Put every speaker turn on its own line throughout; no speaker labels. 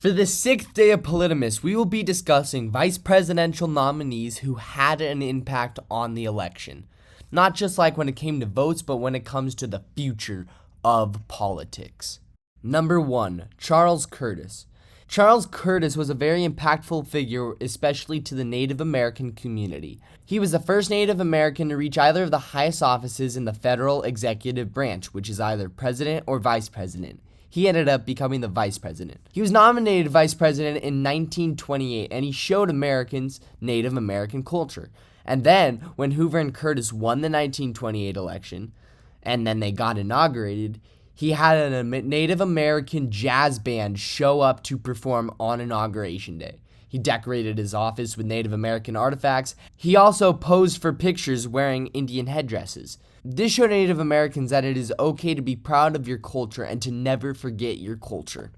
For the 6th day of Politimas, we will be discussing vice presidential nominees who had an impact on the election. Not just like when it came to votes, but when it comes to the future of politics. Number 1, Charles Curtis. Charles Curtis was a very impactful figure, especially to the Native American community. He was the first Native American to reach either of the highest offices in the federal executive branch, which is either president or vice president. He ended up becoming the vice president. He was nominated vice president in 1928, and he showed Americans Native American culture. And then, when Hoover and Curtis won the 1928 election, and then they got inaugurated, he had a Native American jazz band show up to perform on Inauguration Day. He decorated his office with Native American artifacts. He also posed for pictures wearing Indian headdresses. This showed Native Americans that it is okay to be proud of your culture and to never forget your culture.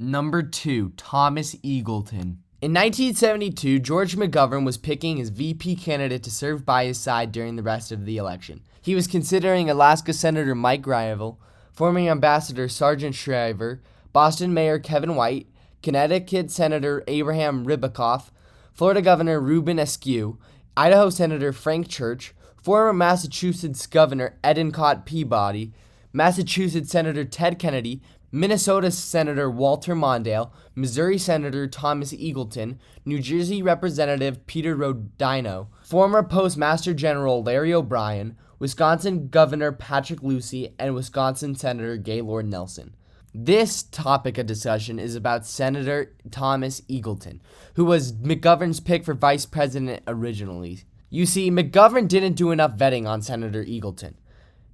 Number 2, Thomas Eagleton. In 1972, George McGovern was picking his VP candidate to serve by his side during the rest of the election. He was considering Alaska Senator Mike Gravel, former Ambassador Sargent Shriver, Boston Mayor Kevin White, Connecticut Senator Abraham Ribicoff, Florida Governor Ruben Askew, Idaho Senator Frank Church, former Massachusetts Governor Endicott Peabody, Massachusetts Senator Ted Kennedy, Minnesota Senator Walter Mondale, Missouri Senator Thomas Eagleton, New Jersey Representative Peter Rodino, former Postmaster General Larry O'Brien, Wisconsin Governor Patrick Lucey, and Wisconsin Senator Gaylord Nelson. This topic of discussion is about Senator Thomas Eagleton, who was McGovern's pick for vice president originally. You see, McGovern didn't do enough vetting on Senator Eagleton.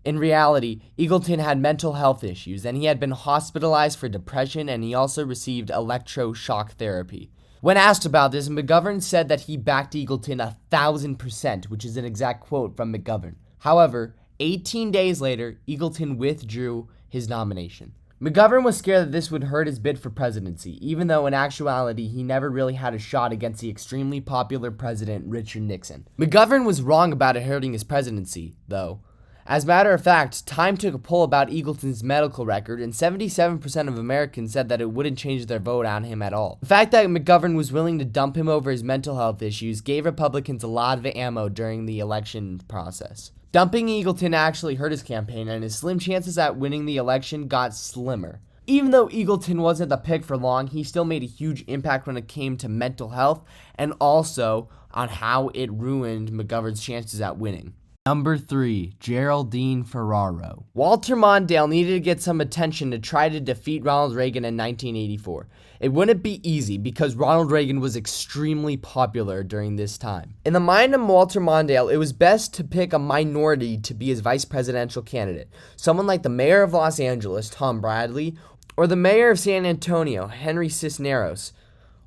In reality, Eagleton had mental health issues, and he had been hospitalized for depression, and he also received electroshock therapy. When asked about this, McGovern said that he backed Eagleton 1,000%, which is an exact quote from McGovern. However, 18 days later, Eagleton withdrew his nomination. McGovern was scared that this would hurt his bid for presidency, even though in actuality he never really had a shot against the extremely popular president Richard Nixon. McGovern was wrong about it hurting his presidency, though. As a matter of fact, Time took a poll about Eagleton's medical record, and 77% of Americans said that it wouldn't change their vote on him at all. The fact that McGovern was willing to dump him over his mental health issues gave Republicans a lot of ammo during the election process. Dumping Eagleton actually hurt his campaign, and his slim chances at winning the election got slimmer. Even though Eagleton wasn't the pick for long, he still made a huge impact when it came to mental health and also on how it ruined McGovern's chances at winning. Number 3, GeraldineFerraro. Walter Mondale needed to get some attention to try to defeat Ronald Reagan in 1984. It wouldn't be easy because Ronald Reagan was extremely popular during this time. In the mind of Walter Mondale, it was best to pick a minority to be his vice presidential candidate. Someone like the mayor of Los Angeles, Tom Bradley, or the mayor of San Antonio, Henry Cisneros.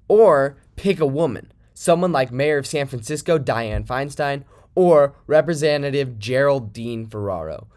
Or pick a woman, someone like mayor of San Francisco, Dianne Feinstein, or Representative GeraldineFerraro.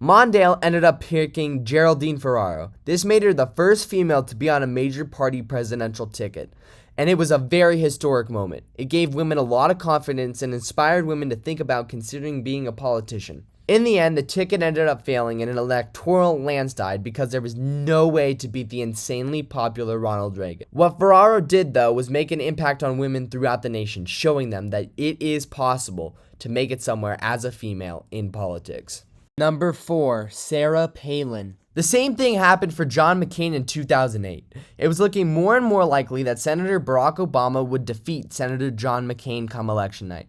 Mondale ended up picking GeraldineFerraro. This made her the first female to be on a major party presidential ticket, and it was a very historic moment. It gave women a lot of confidence and inspired women to think about considering being a politician. In the end, the ticket ended up failing in an electoral landslide because there was no way to beat the insanely popular Ronald Reagan. What Ferraro did, though, was make an impact on women throughout the nation, showing them that it is possible to make it somewhere as a female in politics. Number 4, Sarah Palin. The same thing happened for John McCain in 2008. It was looking more and more likely that Senator Barack Obama would defeat Senator John McCain come election night.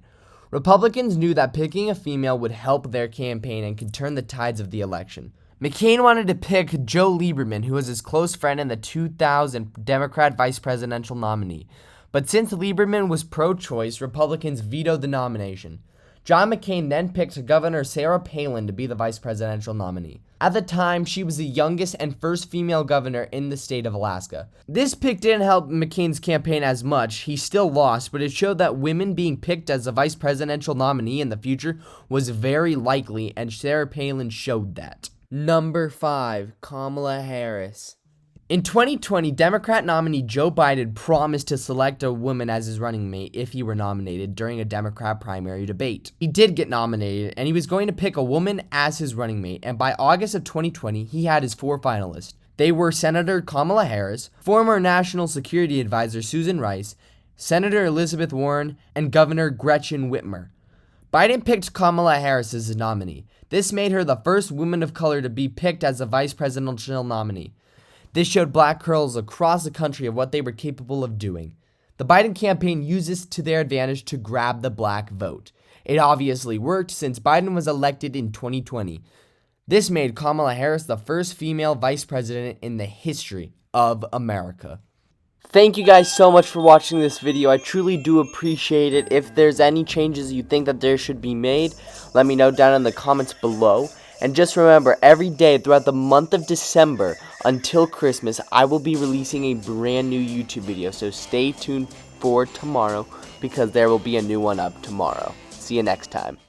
Republicans knew that picking a female would help their campaign and could turn the tides of the election. McCain wanted to pick Joe Lieberman, who was his close friend and the 2000 Democrat vice presidential nominee. But since Lieberman was pro-choice, Republicans vetoed the nomination. John McCain then picked Governor Sarah Palin to be the vice presidential nominee. At the time, she was the youngest and first female governor in the state of Alaska. This pick didn't help McCain's campaign as much. He still lost, but it showed that women being picked as a vice presidential nominee in the future was very likely, and Sarah Palin showed that. Number 5, Kamala Harris. In 2020, Democrat nominee Joe Biden promised to select a woman as his running mate if he were nominated during a Democrat primary debate. He did get nominated, and he was going to pick a woman as his running mate, and by August of 2020, he had his 4 finalists: They were Senator Kamala Harris, former National Security Advisor Susan Rice, Senator Elizabeth Warren, and Governor Gretchen Whitmer. Biden picked Kamala Harris as his nominee. This made her the first woman of color to be picked as a vice presidential nominee. This showed black girls across the country of what they were capable of doing. The Biden campaign used this to their advantage to grab the black vote. It obviously worked since Biden was elected in 2020. This made Kamala Harris the first female vice president in the history of America. Thank you guys so much for watching this video. I truly do appreciate it. If there's any changes you think that there should be made, let me know down in the comments below. And just remember, every day throughout the month of December until Christmas, I will be releasing a brand new YouTube video. So stay tuned for tomorrow because there will be a new one up tomorrow. See you next time.